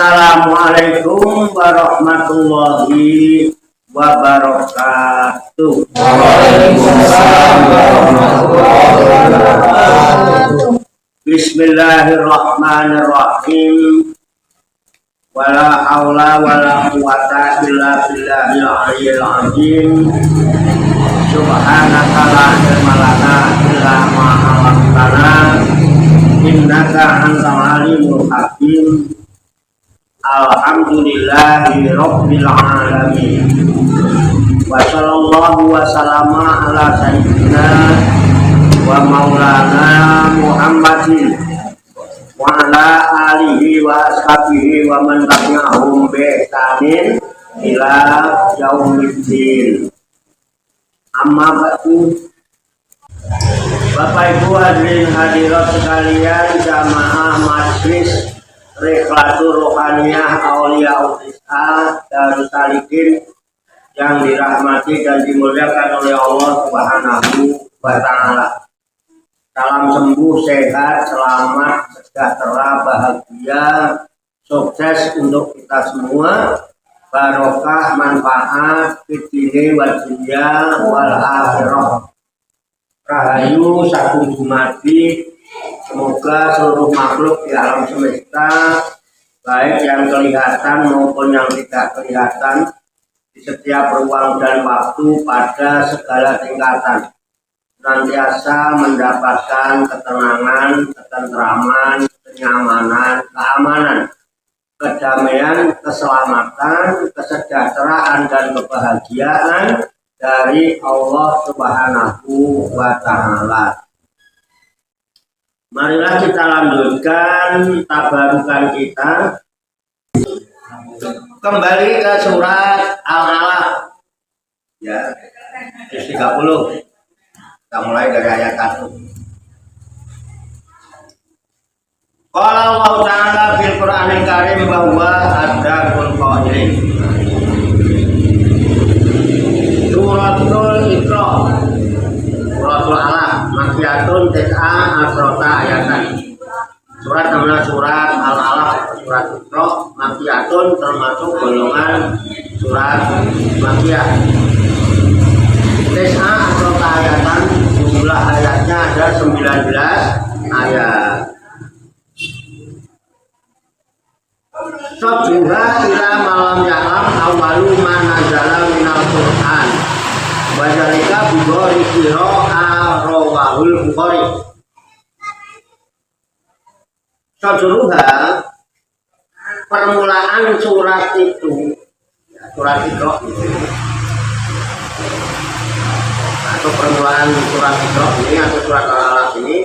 Assalamualaikum warahmatullahi wabarakatuh. Waalaikumsalam warahmatullahi wabarakatuh. Bismillahirrahmanirrahim. Wala haula wala quwata illa billahil aliyyil azim. Subhanaka la ilma lana illa ma 'allamtana innaka antal alimul hakim. Alhamdulillahi rabbil alamin. Wa sallallahu wa sallama ala sayyidina wa maulana Muhammadin wa ala alihi wa ashabihi wa man tabi'ahum bi ihsanin ila yaumiddin. Amma ba'du. Bapak Ibu hadirin hadirat sekalian, jamaah majlis Rikhlatul Rohaniyah Auliya Is'a Darus Salikin yang dirahmati dan dimuliakan oleh Allah Subhanahu wa Ta'ala. Salam sembuh, sehat, selamat, sejahtera, bahagia, sukses untuk kita semua, barokah, manfaat, fitini, wal dunya, wal akhirah. Rahayu saku dumadi. Semoga seluruh makhluk di alam semesta, baik yang kelihatan maupun yang tidak kelihatan, di setiap ruang dan waktu pada segala tingkatan, senantiasa mendapatkan ketenangan, ketentraman, kenyamanan, keamanan, kedamaian, keselamatan, kesejahteraan, dan kebahagiaan dari Allah Subhanahu wa Ta'ala. Marilah kita lanjutkan tabarukan kita kembali ke surat Al-Alaq ya, 30. Kita mulai dari ayat 1. Qala Allah Ta'ala fil Qur'anil Karim bahwa ada qailin Suratul Iqra, Suratul Alaq, Makiyatun Tis'a Asrota ayatan. Surat namanya surat Al-Alaq, surat Iqra, Makiyatun, termasuk golongan surat Makiyah. Tis'a Asrota ayatan, jumlah ayatnya ada 19 ayat. Sabduha ila malam ya'lam awalu man nazala minal Qur'an. Wadzalika bigori qira'a rawahul Bukhari. Sabduha, permulaan surat itu, surat Iqra atau permulaan surat Iqra ini atau surat Al-Alaq ini,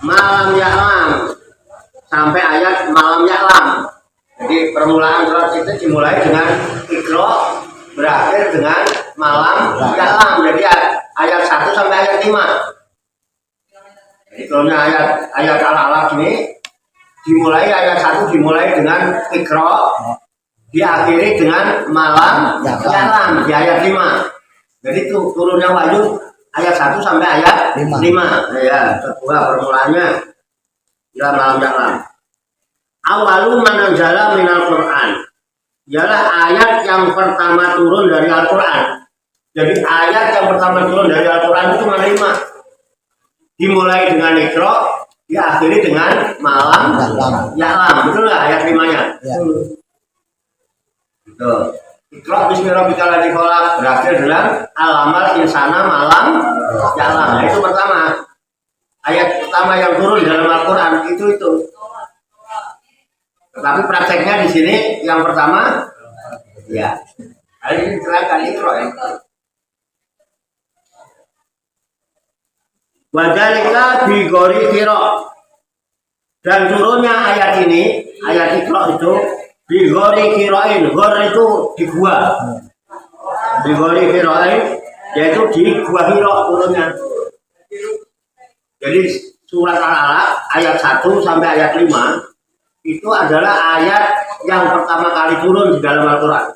malam ya'lam sampai ayat malam ya'lam. Jadi permulaan surat itu dimulai dengan Iqra, berakhir dengan malam ya'lam. Jadi ayat 1 sampai ayat 5. Jadi kalau ayat Al-Alaq ini dimulai ayat 1 dimulai dengan Iqra, diakhiri dengan malam ya'lam di ayat 5. Jadi itu turunnya wahyu ayat 1 sampai ayat 5. Ya, sebuah permulaannya ya malam ya'lam. Awalu manazala minal Qur'an, ialah ayat yang pertama turun dari Al-Quran. Jadi ayat yang pertama turun dari Al-Quran itu cuma 5. Dimulai dengan Iqra, diakhiri dengan malam ya'lam. Betul nggak ayat 5-nya? Ya. Betul. Iqra bismi rabbikal ladzi khalaq, berakhir dengan alamal insana malam ya'lam. Nah, itu pertama. Ayat pertama yang turun dalam Al-Quran itu. Tetapi prakteknya di sini yang pertama ya. Hari ini silakan Iqra ya. Wadzalika bigori qira. Dan turunnya ayat ini, ayat Iqra itu bigori qirain. Gor itu di gua. Bigori qirain yaitu di gua Hira turunnya. Jadi surat Al-Alaq ayat 1 sampai ayat 5 itu adalah ayat yang pertama kali turun di dalam Al-Quran.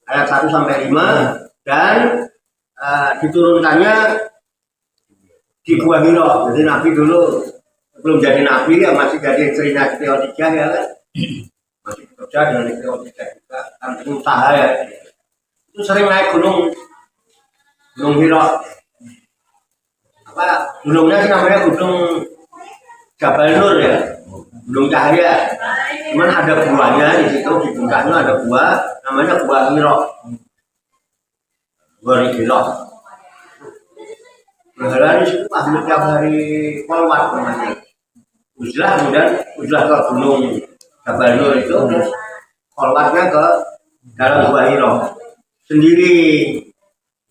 Ayat 1 sampai 5 dan diturunkannya di Gua Hira. Jadi Nabi dulu belum jadi Nabi ya, masih jadi istrinya Siti Khadijah ya kan. masih bekerja dengan istri juga, kan usaha ya. Itu sering naik gunung Hiro. Gunungnya sih namanya Gunung Jabal Nur ya, Gunung Cahaya. Cuman ada buahnya di situ, di puncaknya ada buah, namanya buah Hiro. Buah Hiro. Berhala di situ hampir tiap hari kolwat namanya. Kemudian ke Gunung Jabal Nur itu, terus kolwatnya ke dalam buah Hiro sendiri.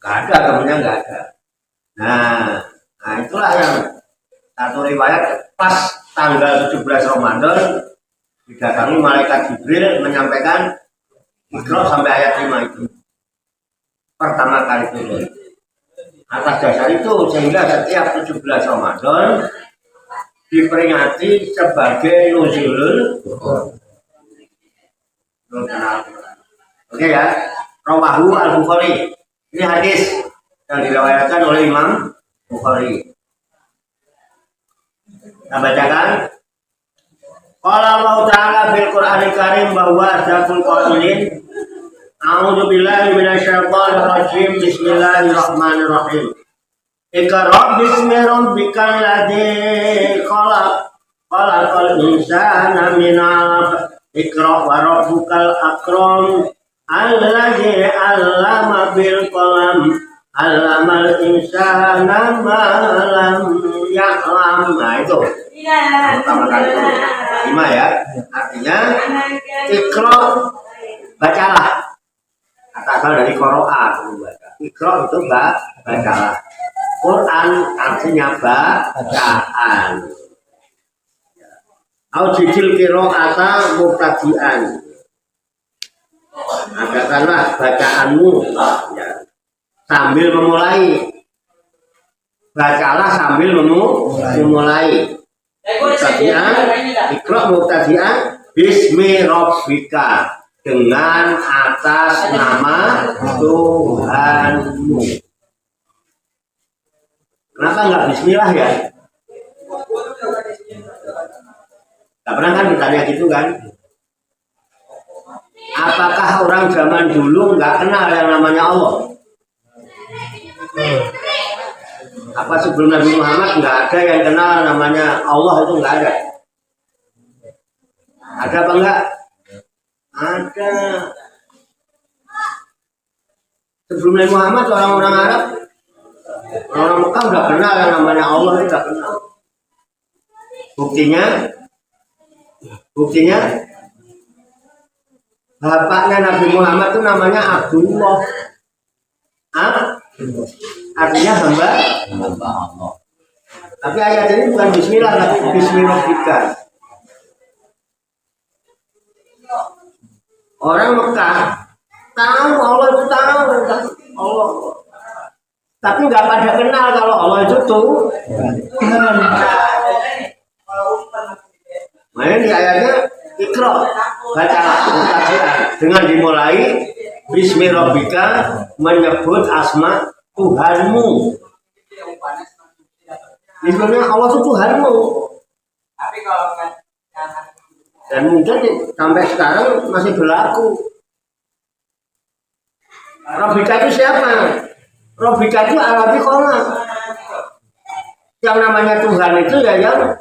Gak ada, temennya gak ada. Nah itulah yang satu riwayat pas tanggal 17 Ramadan didatangi malaikat Jibril menyampaikan Iqra sampai ayat 5 itu pertama kali turun. Atas dasar itu sehingga setiap 17 Ramadan diperingati sebagai nuzulul Quran. Oke ya, Rawahu Al-Bukhari. Ini hadis yang diriwayatkan oleh Imam Bukhari. Kita bacakan. Qala Allah Ta'ala fil Qur'anil Karim bahwa asdaqul qailin a'udzu billahi minasyaitonir rajim. Bismillahirrahmanirrahim. Iqra bismi rabbikal ladzi khalaq. Khalaqal insana min 'alaq. Iqra wa rabbukal akram. Alladzi 'allama bil qalam. 'Allamal insana ma lam ya'lam. Nah itu pertama kali lima ya, artinya Iqra, bacalah, kata asal dari Qoro'ah. Iqra itu bacalah, Quran artinya bacaan. Aujidil qira'ata mubtadi'an, adakanlah bacaanmu ya, sambil memulai. Bacalah sambil memulai. Mubtadi'an, Iqra mubtadi'an bismi rabbika, dengan atas nama Tuhanmu. Kenapa enggak bismillah ya? Gak pernah kan ditanya gitu kan? Apakah orang zaman dulu nggak kenal yang namanya Allah? Apa sebelum Nabi Muhammad nggak ada yang kenal namanya Allah? Itu nggak ada. Ada apa enggak? Ada. Sebelum Nabi Muhammad orang-orang Arab, orang Mekah udah kenal yang namanya Allah, itu udah kenal. Buktinya bapaknya Nabi Muhammad itu namanya Abdullah. Artinya hamba Allah. Tapi ayat ini bukan bismillah, tapi bismillahirrahmanirrahim. Orang Mekah tahu Allah itu, tahu Allah, tapi nggak pada kenal kalau Allah itu Tuhan. Nah ini ayatnya Iqra, bacalah dengan dimulai bismi rabbika, menyebut asma Tuhanmu. Sebenarnya Allah itu Tuhanmu. Dan mungkin sampai sekarang masih berlaku. Rabbika itu siapa? Rabbika itu Arabi Qolak. Yang namanya Tuhan itu ya yang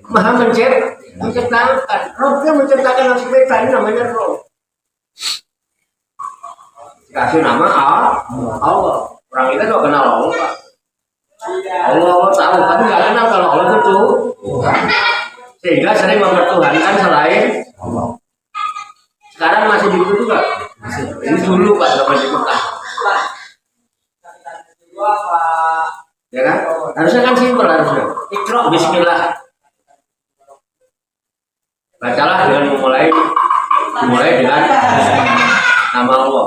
Maha menciptakan. Rabbnya menciptakan sepeda, ini namanya Rabb. Kasih nama Allah. Orang kita nggak kenal Allah, Pak. Allah tahu, tapi nggak kenal kalau Allah itu Tuhan. Sehingga sering mempertuhankan selain Allah. Sekarang masih begitu juga. Ini dulu Pak, zaman di Mekah. Ya kan? Harusnya kan simpel harusnya. Iqra bismillah. Bacalah dengan memulai dengan nama Allah.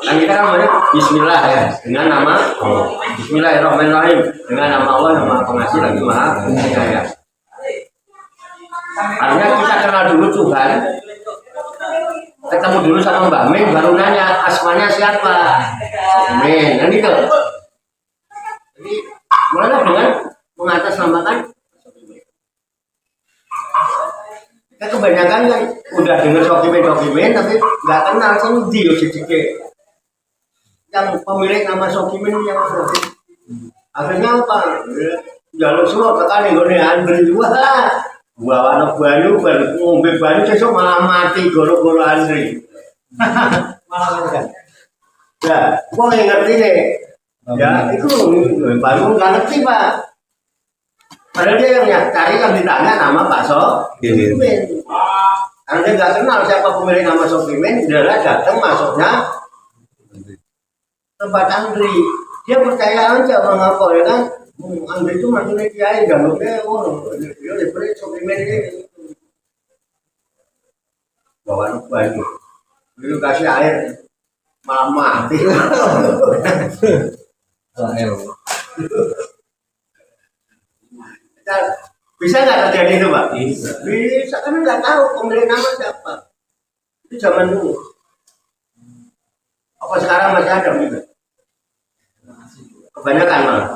Dan kita kan banyak bismillah ya, dengan nama Allah. Bismillahirrahmanirrahim, dengan nama Allah yang Maha Pengasih lagi Maha Penyayang. Artinya kita kenal dulu Tuhan, ketemu dulu sama Mbak Ming, baru nanya asmanya siapa. Amin. Dan itu. Jadi mulailah dengan mengatasnamakan Kan kebanyakan kan udah dengar Sokimen tapi nggak kenal kan dia sedikit. Yang pemilik nama Sokimen yang mana? Akhirnya apa? Jalur semua tekan gue Andri juga. Bawa anak banyu baru ngombe banyu besok malah mati goro-goro Andri. Malah kan. Ya, kok nggak ngerti deh. Ya, itu baru nggak ngerti Pak. Padahal dia yang cari yang ditanya nama Pak Sokimen. Karena dia nggak kenal siapa pemilik nama Sokimen, dia datang masuknya tempat Andri. Dia percaya aja orang apa ya kan? Andri itu maksudnya kiai, gambungnya dia diberi Sokimen ini. Bawa banyu, itu kasih air malah mati. Bisa nggak terjadi itu Pak? Bisa, kan nggak tahu pemilik nama siapa. Itu zaman dulu. Apa sekarang masih ada gitu? Kebanyakan malah.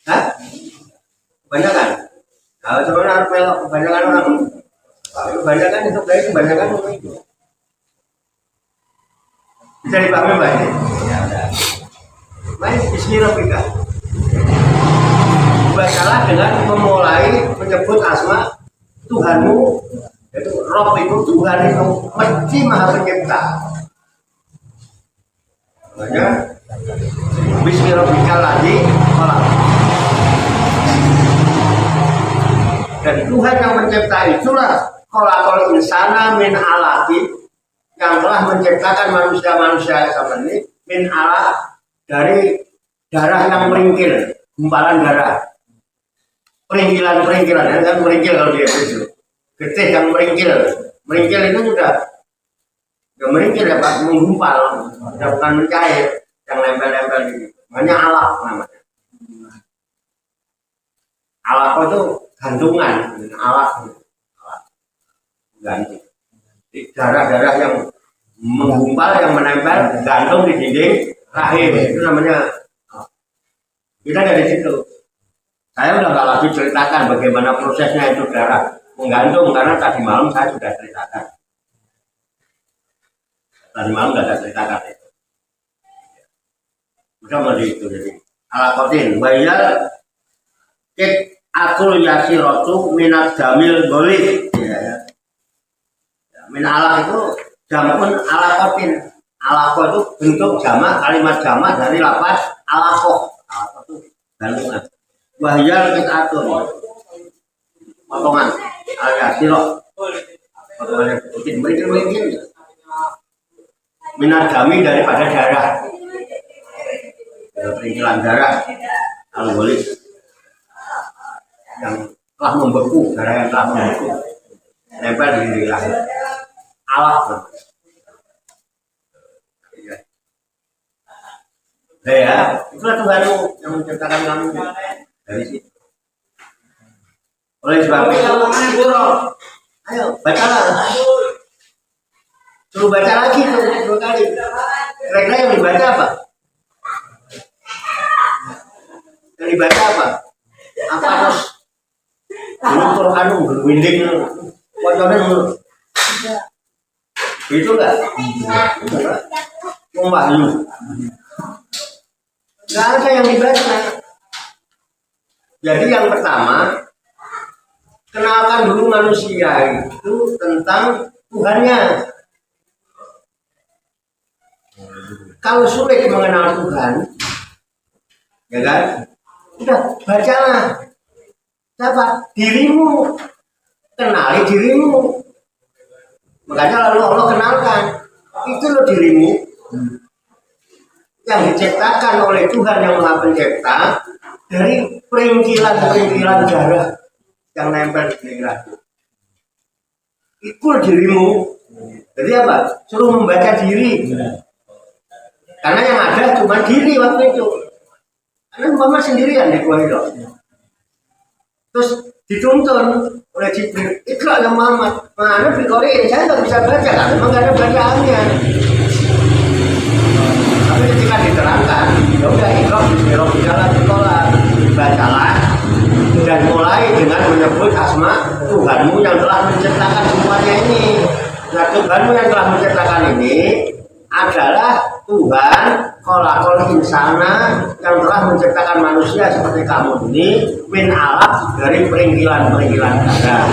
Hah? Kebanyakan? Kalau sebenarnya harus melok kebanyakan orang. Kebanyakan itu baik, kebanyakan orang itu. Bisa dipahami Pak? Main Bismillahirrahmanirrahim. Bacalah dengan memulai menyebut asma Tuhanmu, yaitu Rob itu Tuhan itu mesti maha pencipta. Makanya Bismillahirrahmanirrahim. Dan Tuhan yang mencipta itulah khalaqal insana min alaqi, yang telah menciptakan manusia sama ini min alaq, dari darah yang meringkil, gumpalan darah. Peringkilan ya kan, meringkil kalau dia itu getih yang meringkil itu sudah meringkil ya Pak, menggumpal, sudah bukan mencair yang nempel gitu, namanya alaq namanya. Alaq itu gantungan, alaq gantung darah yang menggumpal, yang menempel, gantung di dinding rahim, itu namanya. Kita dari situ. Saya udah nggak lagi ceritakan bagaimana prosesnya itu darah menggantung, karena tadi malam saya sudah ceritakan. Tadi malam sudah saya ceritakan itu. Udah mau itu jadi alakotin bayar kit akul yasirotu minat jamil golit. Ya. Min alak itu jamun alakotin. Alako itu bentuk jamak, kalimat jamak dari lapas alako. Alako itu gantungan. Wahyal kit'atun potongan alias sirok potongan yang mungkin minat kami daripada darah, peringilan darah alkoholik yang telah membeku, darah yang telah membeku nempel di diri lahir alat. Ya, itulah Tuhanmu yang menciptakan kamu dari situ. Oleh sebab itu, ayo bacalah. Suruh baca lagi tuh 2 kali. Kira-kira yang dibaca apa? Yang dibaca apa? Apa harus dulu Quran berwinding kocoran dulu? Itu enggak? Wahyu. Enggak ada yang dibaca. Jadi yang pertama, kenalkan dulu manusia itu tentang Tuhannya. Kalau sulit mengenal Tuhan, ya kan? Udah bacalah. Siapa? Dirimu. Kenali dirimu. Makanya lalu Allah kenalkan, itu loh dirimu yang diciptakan oleh Tuhan yang Maha Pencipta dari peringkilan darah yang nempel di pikiran. Itu dirimu. Jadi apa? Suruh membaca diri. Karena yang ada cuma diri waktu itu. Karena Muhammad sendirian di gua itu. Terus dituntun oleh Jibril, ikra ya Muhammad. Mana Bikori, saya nggak bisa baca kan? Memang nggak ada bacaannya. Tapi ketika diterangkan, ya udah ikra bismillahirrahmanirrahim sekolah, bacalah dan mulai dengan menyebut asma Tuhanmu yang telah menciptakan semua Tuhanmu yang telah menciptakan ini adalah Tuhan kholaqal insana yang telah menciptakan manusia seperti kamu ini min alaq dari peringilan-peringilan darah.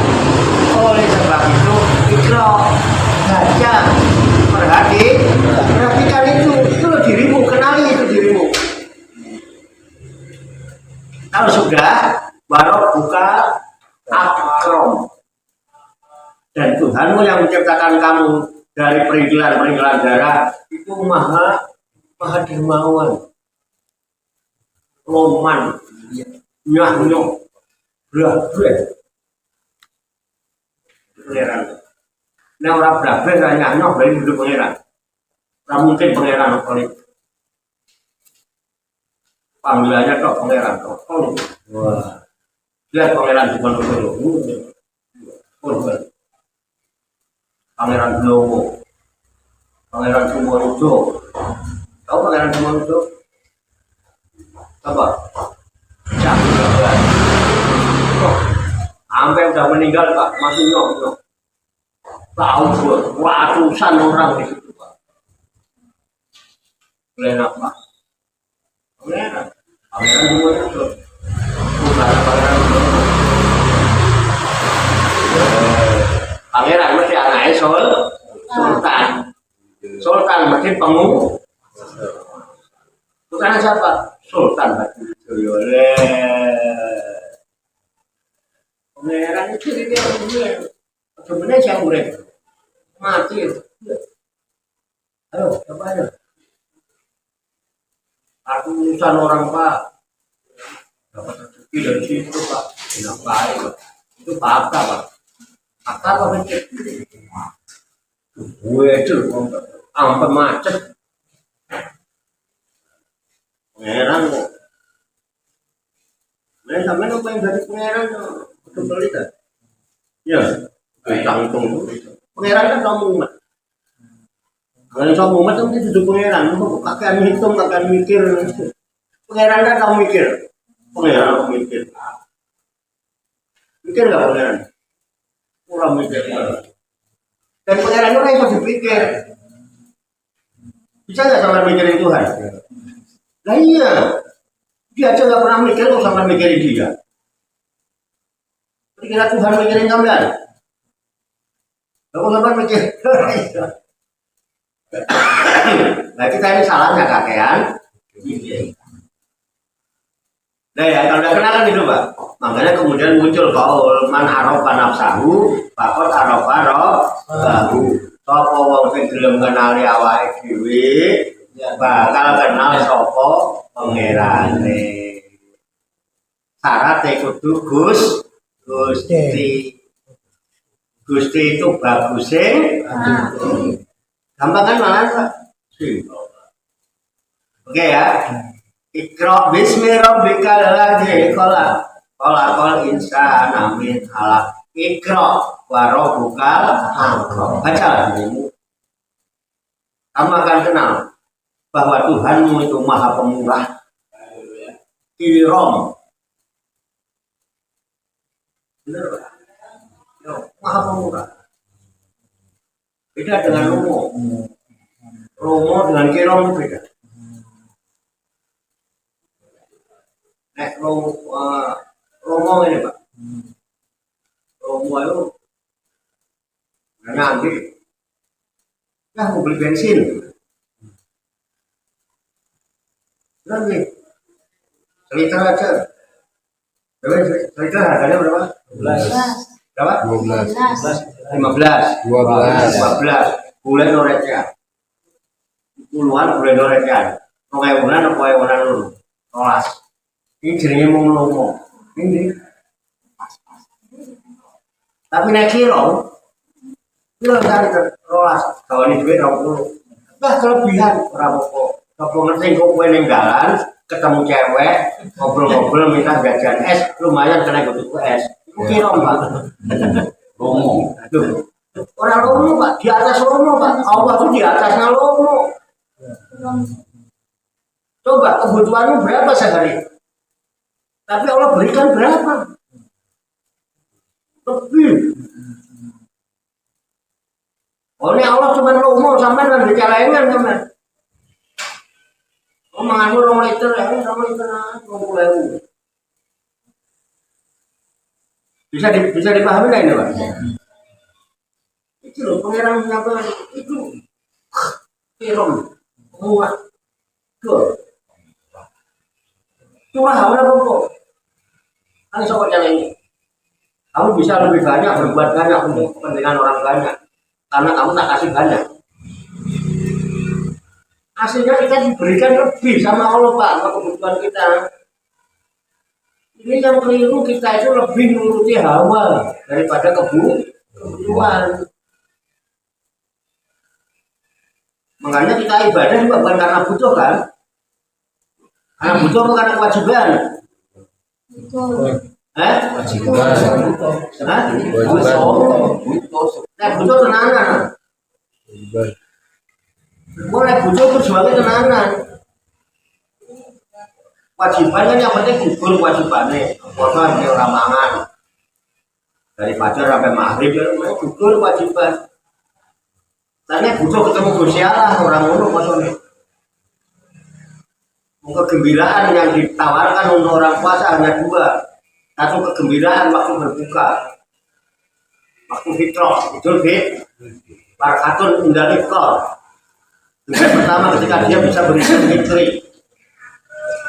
Oleh sebab itu ikra baca perhatikan itu loh dirimu, kenali itu dirimu. Kalau sudah barok buka akrom dan Tuhanmu yang menciptakan kamu dari peringilan darah itu maha dermawan, roman, nyah-nyok, belah-belah. Pangeran. Nah orang belah-belah nyah-nyok dari hidup pangeran. Tidak mungkin pangeran kali. Panggilannya kok pangeran kok. Wah. Lihat pangeran di Ponorogo. Pangeran Blowo, Pangeran Sumorujo. Tahu Pangeran Sumorujo? Apa? Jangan. Sampai udah meninggal Pak, masih nyok. Tahu ratusan orang di situ Pak. Kalian apa? Pangeran Sumorujo. Bukan Pangeran Blowo. Pangeran mesti anaknya Sultan mesti pengu. Bukan siapa? Sultan Batujoyo. Pangeran itu dia sebenarnya siapa urip? Mati. Ayo, coba aja. Ratusan orang Pak dapat rezeki dari situ Pak. Enak baik Pak. Itu fakta Pak. Apa macet? Itu ampun macet. Pangeran kok. Main sampai apa yang dari pangeran betul beli kan? Ya, hitung. Pangeran kan kamu umat. Kalau kamu umat itu duduk pangeran, kakek hitung, kakek mikir. Pangeran kan kamu mikir. Pangeran kamu mikir. Mikir nggak pangeran? Kurang mikir. Dan pangeran itu yang dipikir. Bisa nggak sampai mikirin Tuhan? Nah iya, dia aja nggak pernah mikir kok sampai mikirin dia. Kira Tuhan mikirin sampean? Kamu sampai mikir? Nah kita ini salahnya kakean. Nah ya kalau udah kenal kan gitu Pak. Makanya kemudian muncul kaul man arofa nafsahu fakot arofa rohbahu. Sapa wong sing gelem kenali awake dhewe bakal kenal sapa pangerane. Syaratnya kudu Gusti. Gusti itu bagus sing gampang kan malah Pak? Oke ya. Iqra bismi rabbikal ladzi khalaqal insana min 'alaq. Iqra wa rabbukal akram. Baca dirimu. Kamu akan kenal bahwa Tuhanmu itu Maha Pemurah. Kirom. Benar Pak? Maha Pemurah. Beda dengan Romo. Romo dengan Kirom beda. Romo ini Pak. Romo itu nanti mau beli bensin. Nanti seliter aja. Seliter harganya berapa? 12. Berapa? 15. 12. Bulan noretnya. Puluhan bulan noretnya. Nokai bulan dulu. Nolas. Ini jenenge mung lomo. Ini. Tapi nek kira cari rolas, kalau ini duit 20. Bah kelebihan ora apa-apa. Apa ngerti kok kowe ning dalan ketemu cewek, ngobrol-ngobrol minta jajan es, lumayan kena tuku es. Iku kira Pak. Lomo. Aduh. Ora lomo Pak, di atas lomo Pak. Allah tuh di atasnya lomo. Coba kebutuhanmu berapa sehari? Tapi Allah berikan berapa? Lebih. Oh ini Allah cuma lomo sampai kan dicelengan sampai. Oh mangan 2 liter ya, 2 liter 20.000. Bisa dipahami nggak ini Pak? Itu loh pengiran nyapa itu kirim muat tuh curah apa kok? Kan sobatnya ini. Kamu bisa lebih banyak berbuat banyak untuk kepentingan orang banyak. Karena kamu tak kasih banyak. Hasilnya kita diberikan lebih sama Allah Pak, untuk kebutuhan kita. Ini yang keliru, kita itu lebih nuruti hawa daripada kebutuhan. Makanya kita ibadah juga bukan karena butuh kan? Karena butuh bukan karena kewajiban. Wajiban. Butuh tenanan. Boleh butuh tujuannya tenanan. Wajiban kan yang penting gugur kewajibannya. Puasa ini orang mangan. Dari fajar sampai maghrib ya gugur kewajiban. Tanya butuh ketemu Gusti Allah orang ngono maksudnya. Kegembiraan yang ditawarkan untuk orang puasa hanya 2. Satu kegembiraan waktu berbuka, waktu fitrah, Idul Fitri, barakatun indal iftar. Yang pertama ketika dia bisa berikan fitri,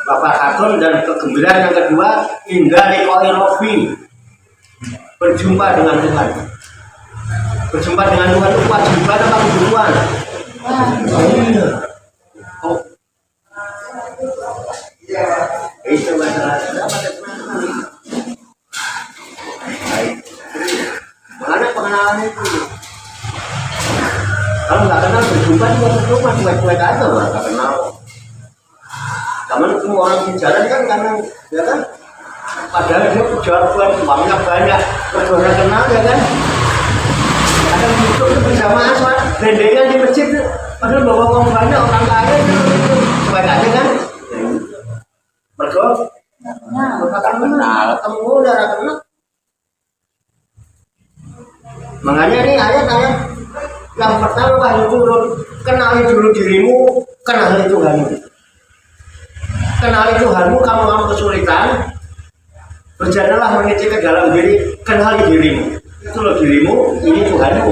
barakatun, dan kegembiraan yang kedua indal liqa'i rabbi, berjumpa dengan Tuhan. Berjumpa dengan Tuhan itu kewajiban apa kebutuhan? Oh, itu masalah. Makanya pengenalan itu. Kalau nggak kenal berjumpa juga berjumpa cuek-cuek aja lah, nggak kenal. Zaman semua orang di jalan kan karena ya kan, padahal dia pejabat uangnya banyak, berdoa kenal ya kan. Kadang itu bersama asal, bendengan di masjid, padahal bawa uang banyak orang kaya itu cuek aja kan. Berdoa, nggak kenal, ketemu udah kenal. Makanya ini ayat-ayat yang pertama wahyu turun, kenali dulu dirimu, kenali Tuhanmu. Kenali Tuhanmu, kamu kesulitan, berjalanlah menuju ke dalam diri, kenali dirimu. Itu loh dirimu, ini Tuhanmu.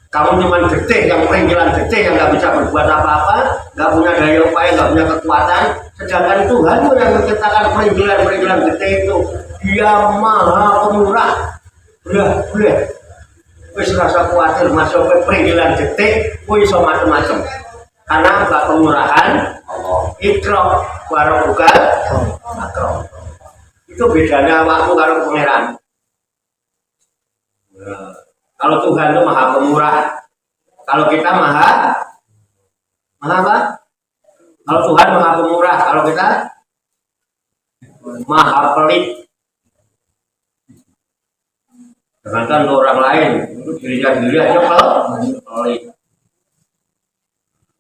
Kamu cuma getih, yang peringilan getih, yang nggak bisa berbuat apa-apa, nggak punya daya upaya, nggak punya kekuatan. Sedangkan Tuhanmu yang menciptakan peringilan getih itu, Dia Maha Pemurah. Boleh. Wis rasa khawatir masuk ke peringilan getih, wis iso macam-macam. Karena Mbak Pemurahan, Ikram, Warobuka, Akram. Itu bedanya waktu karo pangeran. Kalau Tuhan itu Maha Pemurah, kalau kita Maha apa? Kalau Tuhan Maha Pemurah, kalau kita Maha Pelit. Sedangkan orang lain itu dirinya sendiri aja pelit.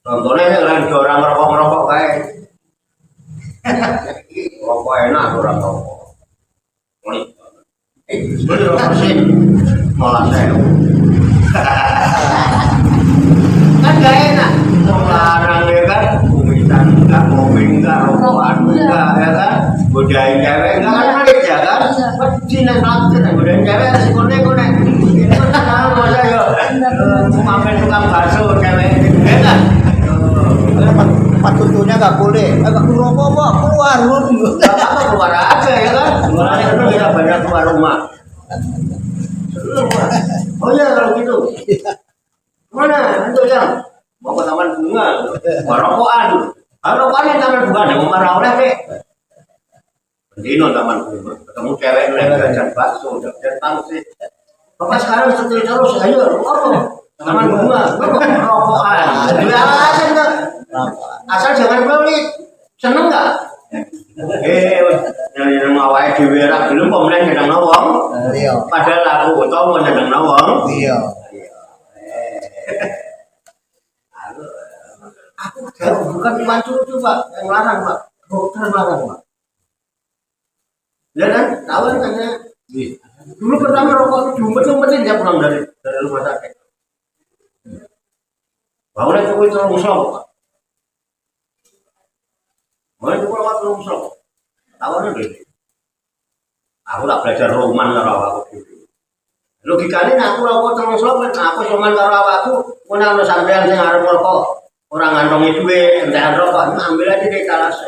Contohnya lain orang ngerokok kayak rokok enak orang rokok. Pelit. Sebenarnya rokok sih malah saya. Kan gak enak. Melarang ya kan, kumitan enggak, mobil enggak, rokokan enggak, ya kan, godain cewek enggak kan pelit ya kan, Cina nafsir, godain cewek resikonya konek, itu kan masa ya, mampir tukang bakso cewek, ya kan, Tempat tentunya nggak boleh. Agak rokok kok keluar lu. nggak apa-apa keluar aja ya kan, keluar itu kita banyak keluar rumah. Oh iya kalau gitu, mana itu yang mau ke taman bunga, rokokan, rokokan yang taman bunga, ada marah oleh deh. Dino taman bunga, ketemu cewek lagi jajan bakso, jajan pangsit. Bapak sekarang setel terus, ayo apa? Taman bunga, rokokan. Asal enggak, asal jangan pelit, seneng nggak? Yang ngawai di wira belum pemenang sedang nawang. Padahal aku tahu mau sedang nawang. Aku bukan cuma cucu Pak, yang larang Pak, dokter larang Pak. Ya kan, tahu kan ya? Dulu pertama rokok diumpet-umpetin dia pulang dari rumah sakit. Bangunnya cukup terlalu musuh. Bangunnya cukup terlalu musuh. Tahunya deh. Aku tak belajar roman karo aku. Logikanya aku rokok terus lho, aku cuman karo aku, ana ono sampean sing arep rokok, ora ngantongi duit, entekan rokok, ambil aja di talas.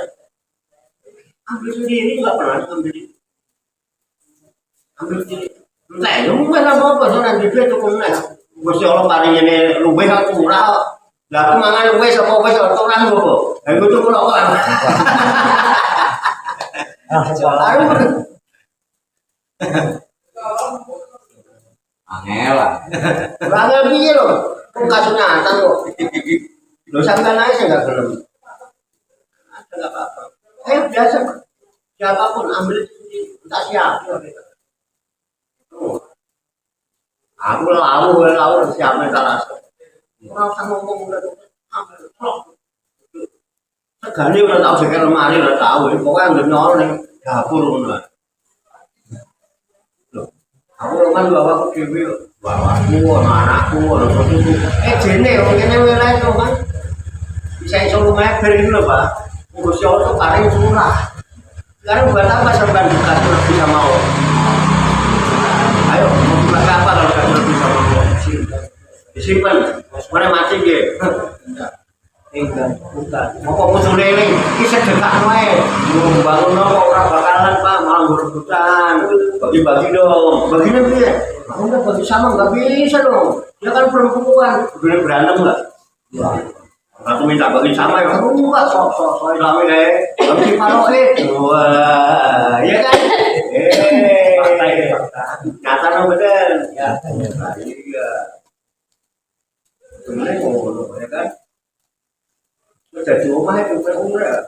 Ambil sendiri enggak pernah ambil. Ambil sendiri. Enggak, lu wis apa sono duit cukup nek. Gusti Allah paring ngene luwih aku ora. Lah aku mangan wis apa wis ora ngopo. Ha iku cukup rokok. Angel lah. Angel piye lho? Kok kasunatan kok. Lho sampean ae sing enggak gelem. Enggak apa-apa. Biasa. Siapapun ambil tak siap. Aku lalu siapa yang rasa. Ora usah ngomong udah ambil. Segane ora tau jeker lemari ora tau. Pokoke anggere nyol ning dapur ngono. Aku kan bawa ke dewi, bawa aku, anakku, orang tuaku. Jene, orang wilayah itu kan bisa iso lumayan beri dulu pak. Gusti Allah tuh paling murah. Sekarang buat apa sampai bukan bisa mau? Ayo, mau pakai apa kalau nggak bisa mau? Disimpan, mana mati dia? Enggak, bukan. Mau musuh lele, kisah dekat wae. Mau bangun nopo orang bakalan pak, malah berebutan. Bagi-bagi dong, baginya dia. Kamu nggak bagi sama nggak bisa dong. Dia kan perempuan, boleh berantem nggak? Aku minta bagi sama ya, kamu nggak sok Islami deh. Bagi paroe, wah, ya kan? Nyata dong bener. Ya, iya. Sebenarnya mau, ya kan? Jadi rumah itu umrah.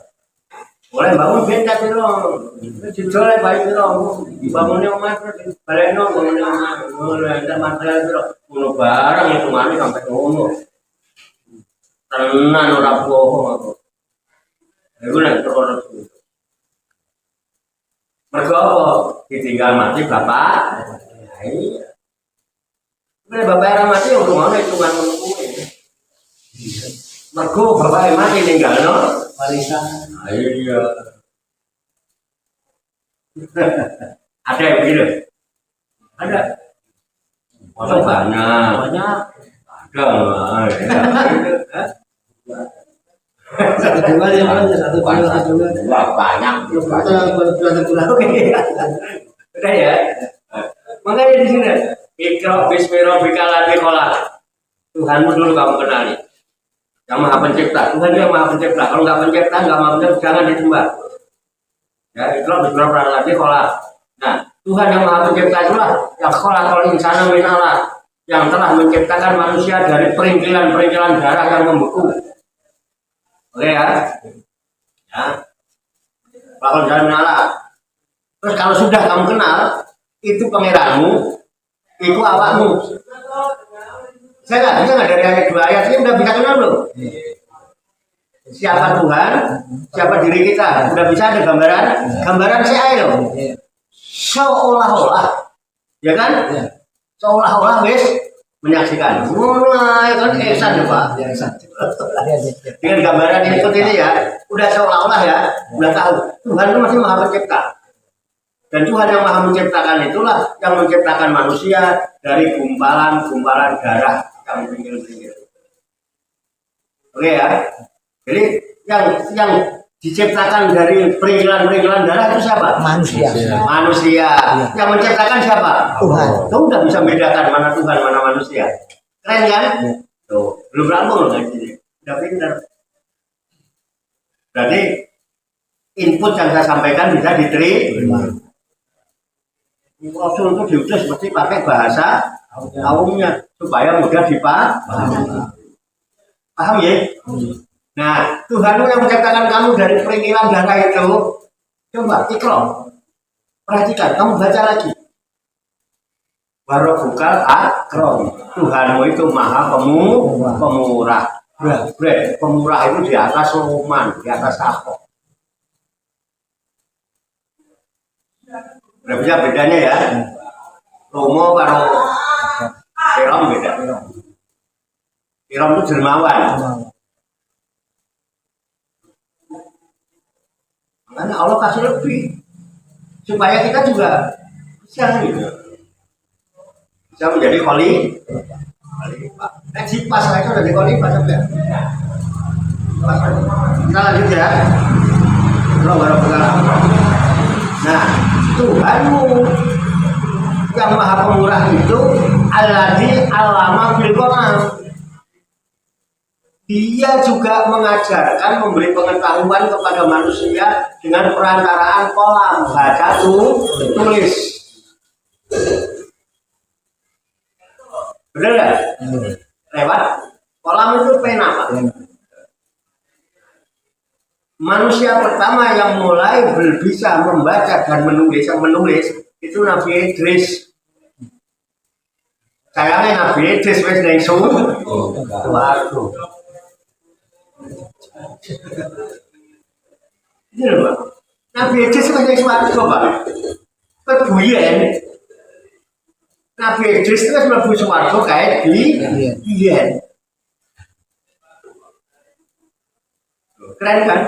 Boleh bangun beda tu loh. Jual baik tu loh. Bangunnya rumah tu balik no bangunnya rumah. Mulai ada material tu loh. Pulau barang itu mana sampai ke umur. Tenan orang bohong aku. Itu nak terus. Mereka apa? Ditinggal mati bapak. Iya. Bila bapak era mati untuk mana itu kan menunggu. Mergo bapak mati ninggal no warisan. Iya. Ada yang begitu? Ada. Orang banyak. Banyak. Ada. Satu dua ya kan? Satu dua banyak. Udah ya. Makanya di sini. Ikra bismillahirrahmanirrahim. Tuhanmu dulu kamu kenali. Yang Maha Pencipta, Tuhan yang Maha Pencipta. Kalau nggak pencipta, nggak Maha Pencipta, jangan disembah. Ya, itulah bismillahirrahmanirrahim. Nah, Tuhan yang Maha Pencipta itulah yang khalaqal insana min alaq, yang telah menciptakan manusia dari perintilan-perintilan darah yang membeku. Oke ya? Ya. Bakal jalan alaq. Terus kalau sudah kamu kenal, itu pangeranmu, itu awakmu. Saya nggak dari ayat 2 ayat ini udah bisa kenal belum? Siapa Tuhan, siapa diri kita, udah bisa ada gambaran si air loh. Seolah-olah, ya kan? Seolah-olah wes menyaksikan. Mulai kan esan ya Pak. Dengan gambaran ini seperti ini ya, udah seolah-olah ya, udah tahu Tuhan itu masih Maha Pencipta. Dan Tuhan yang Maha Menciptakan itulah yang menciptakan manusia dari gumpalan-gumpalan darah yang pinggir-pinggir. Oke ya. Jadi yang diciptakan dari peringilan-peringilan darah itu siapa? Manusia. Manusia. Yang menciptakan siapa? Tuhan. Tuh udah bisa bedakan mana Tuhan mana manusia. Keren kan? Tuh belum rampung kan? Udah pintar. Berarti input yang saya sampaikan bisa diterima. Rasul itu diutus mesti pakai bahasa kaumnya supaya mudah dipahami. Paham ya? Nah, Tuhan yang menciptakan kamu dari peringilan darah itu, coba ikro, perhatikan, kamu baca lagi. Warobukal akrom, Tuhanmu itu maha pemurah. Pemurah itu di atas Roman, di atas apa? Udah bisa bedanya ya. Romo karo Iram beda. Iram itu dermawan. Makanya Allah kasih lebih supaya kita juga bisa gitu. Bisa menjadi khalifah. Pas lah itu dari khalifah sampai. Kita lanjut ya. Nah, Tuhanmu yang Maha Pemurah itu alladzi allama bil qalam. Dia juga mengajarkan, memberi pengetahuan kepada manusia dengan perantaraan kolam, baca tulis. Benar nggak? Lewat kolam itu pena, Pak. Manusia pertama yang mulai bisa membaca dan menulis itu Nabi Idris. Sayangnya Nabi Idris wis ning suwarga. Ini loh, Pak. Nabi Idris wis ning suwarga, Pak. Kebuyen Nabi Idris itu mlebu suwarga kae biyen. Keren kan?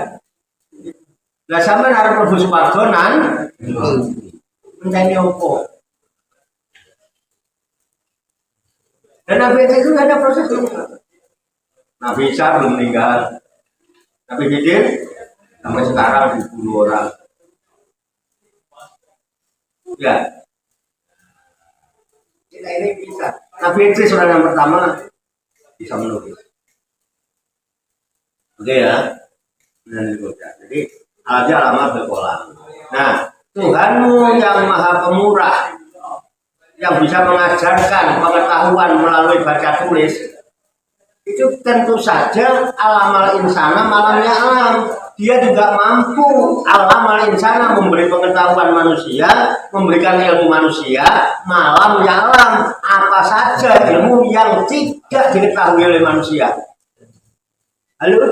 Lah sampean arep mlebu suwarga nan mencari opo. Dan Nabi itu ada proses lengkap. Nabi Isa belum meninggal. Nabi Khidir sampai sekarang dibunuh orang. Ya. Kita ini bisa. Nabi Idris orang yang pertama bisa menulis. Oke ya. Jadi alatnya alamat berkolam. Nah, Tuhanmu yang Maha Pemurah, yang bisa mengajarkan pengetahuan melalui baca tulis, itu tentu saja alamal insana malam ya'lam. Dia juga mampu alamal insana memberi pengetahuan manusia, memberikan ilmu manusia malam ya'lam, apa saja ilmu yang tidak diketahui oleh manusia. Halo?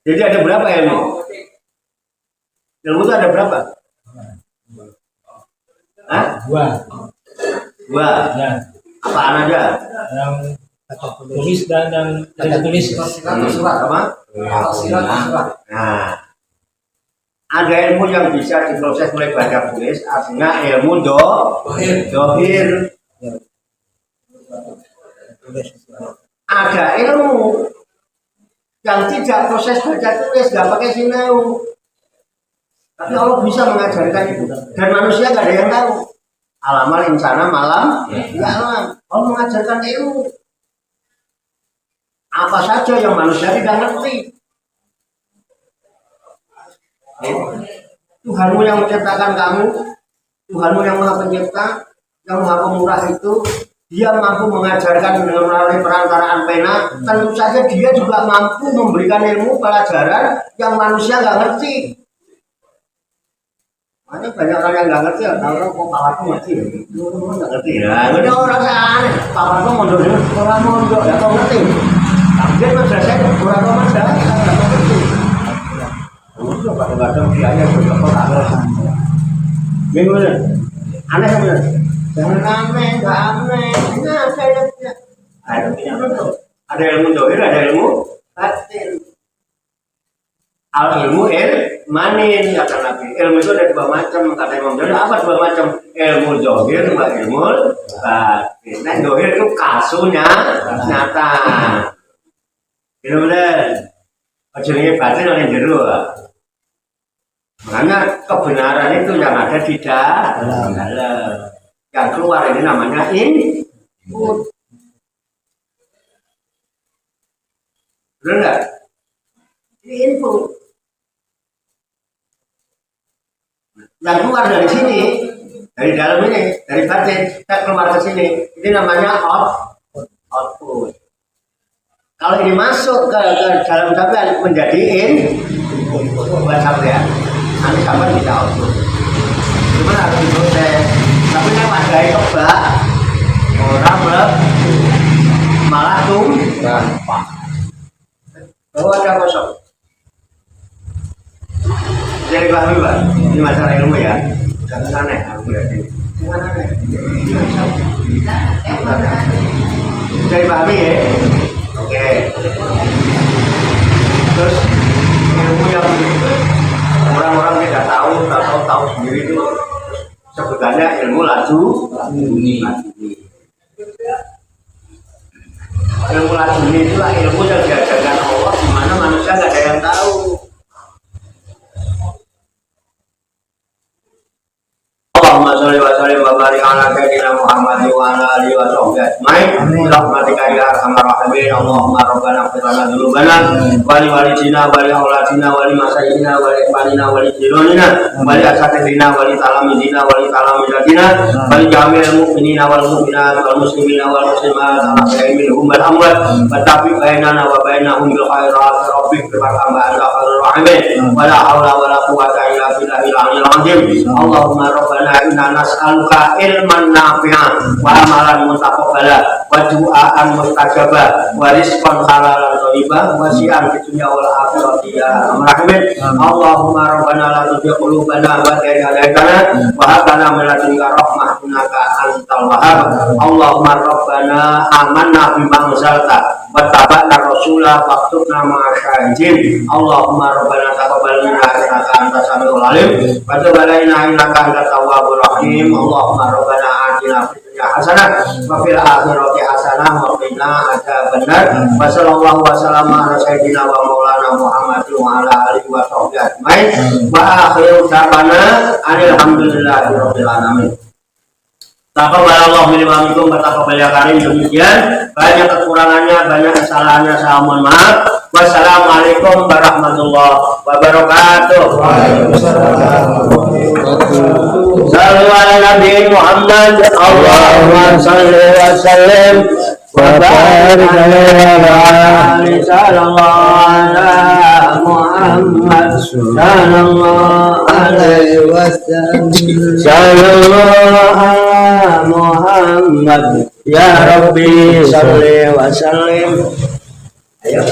Jadi ada berapa ilmu? Ilmu itu ada berapa? Dua. Ya. Apaan aja? Yang tulis dan yang tidak tulis. Apa? Nah, ada ilmu yang bisa diproses oleh baca tulis, artinya ilmu dohir. Ada ilmu yang tidak proses baca tulis, nggak pakai sinau. Tapi Allah bisa mengajarkan itu. Dan manusia nggak ada yang tahu. Alamal insana malam ya'lam. Allah mengajarkan ilmu. Apa saja yang manusia tidak ngerti. Tuhanmu yang menciptakan kamu, Tuhanmu yang Maha Pencipta, yang Maha Pemurah itu, dia mampu mengajarkan melalui perantaraan pena. Tentu saja dia juga mampu memberikan ilmu pelajaran yang manusia nggak ngerti. Makanya banyak orang yang nggak ngerti, orang kok papaku ngerti, nggak ngerti. Nah, udah orang aneh, papaku mondok orang mondok, ya kau ngerti. Dia madrasah orang madrasah, nggak ngerti. Udah kadang-kadang dia aja berapa kali. Bingung aneh bener. Jangan aneh, nggak aneh. Nah, saya ada ilmu dohir, ada ilmu batin. Al ilmu manin kata Nabi. Ilmu itu ada dua macam, kata Imam Ghazali. Apa dua macam? Ilmu dohir sama ilmu batin. Nah, dohir itu kasunya nyata. Benar-benar. Ujungnya batin oleh jero. Makanya kebenaran itu yang ada di dalam. Yang keluar ini namanya input. Benar nggak? Ini input. Yang keluar dari sini, dari dalam ini, dari batin, kita keluar ke sini. Ini namanya output. Kalau ini masuk ke dalam sampean menjadi input buat sampean. Nanti sampean bisa output. Cuma harus diproses. Tapi kan ada kebak, orang malah tumpah. Bahwa ada kosong. Jadi pahami Pak, ini masalah ilmu ya. Jangan aneh, aku berarti. Bisa dipahami ya? Oke. Terus ilmu yang orang-orang tidak tahu atau tahu sendiri itu sebutannya ilmu laduni. Ilmu laduni itulah ilmu yang diajarkan Allah di mana manusia nggak ada yang tahu. Allahumma sholli wa sallim wa barik ala sayyidina Muhammad wa ala alihi wa sahbihi ajmain. Birahmatika ya arhamar rahimin. Allahumma rabbana ighfir lana dzunubana wa li walidina wa li auladina wa li masayyidina wa li ikhwanina wa li jiranina wa li asatidina wa li talamidina wa li talamidatina wa li jami'il mu'minina wal mu'minat wal muslimina wal muslimat al-ahya'i minhum wal amwat wa tabi bainana wa bainahum bil khairat rabbik birahmatika ya arhamar rahimin. Wa la haula wa la quwwata illa billahil aliyyil azim. Allahumma rabbana inna nas'aluka ilman nafi'an wa amalan mutaqabbala wa du'aan mustajaba wa rizqan halalan thayyiban wa si'an fid dunya wal akhirati ya arhamar rahimin. Allahumma rabbana la tuzigh qulubana ba'da idh hadaytana wa hab lana min ladunka rahmah innaka antal wahhab. Allahumma rabbana amanna bima anzalta wa tabana rasula faktubna ma'asyahidin. Allahumma rabbana taqabbal minna innaka antas samiul alim wa tub alaina innaka antat tawwabur rahim. Allahumma rabbana atina fid dunya hasanah wa fil akhirati hasanah wa qina adzabannar. Wa sallallahu wa sallama ala sayyidina wa maulana Muhammadin wa ala alihi wa sahbihi ajmain. Wa akhiru da'wana alhamdulillahi rabbil alamin. Taqabbalallahu minna wa minkum wa taqabbal ya karim. Demikian banyak kekurangannya, banyak kesalahannya, saya mohon maaf. Wassalamualaikum warahmatullahi wabarakatuh. Sallu ala Nabi Muhammad. Allahumma salli wa sallim wa barik alaihi sallallahu ala Muhammad sallallahu alaihi wasallam. Sallallahu ala Muhammad ya Rabbi salli wa sallim. Ayo,